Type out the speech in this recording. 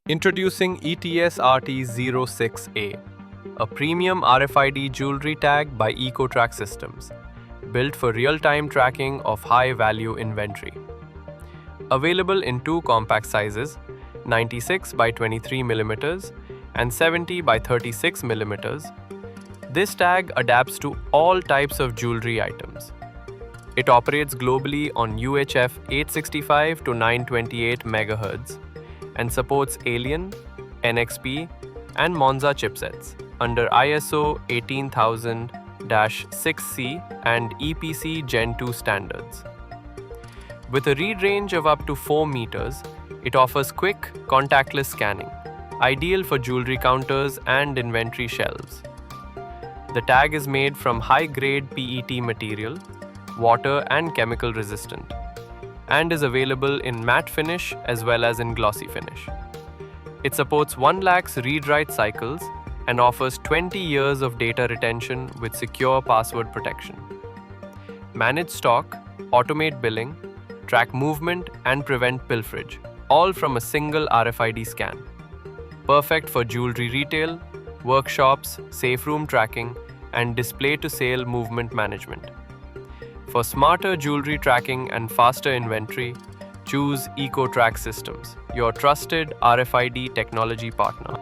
Introducing ETS-RT 06A, a premium RFID jewelry tag by EcoTrack Systems, built for real-time tracking of high-value inventory. Available in two compact sizes, 96 by 23 mm and 70 by 36 mm, this tag adapts to all types of jewelry items. It operates globally on UHF 865 to 928 MHz and supports Alien, NXP, and Monza chipsets under ISO 18000-6C and EPC Gen 2 standards. With a read range of up to 4 meters, it offers quick, contactless scanning, ideal for jewelry counters and inventory shelves. The tag is made from high-grade PET material, water and chemical resistant, and is available in matte finish as well as in glossy finish. It supports 1 lakh's read-write cycles and offers 20 years of data retention with secure password protection. Manage stock, automate billing, track movement and prevent pilferage, all from a single RFID scan. Perfect for jewelry retail, workshops, safe room tracking, and display-to-sale movement management. For smarter jewelry tracking and faster inventory, choose EcoTrack Systems, your trusted RFID technology partner.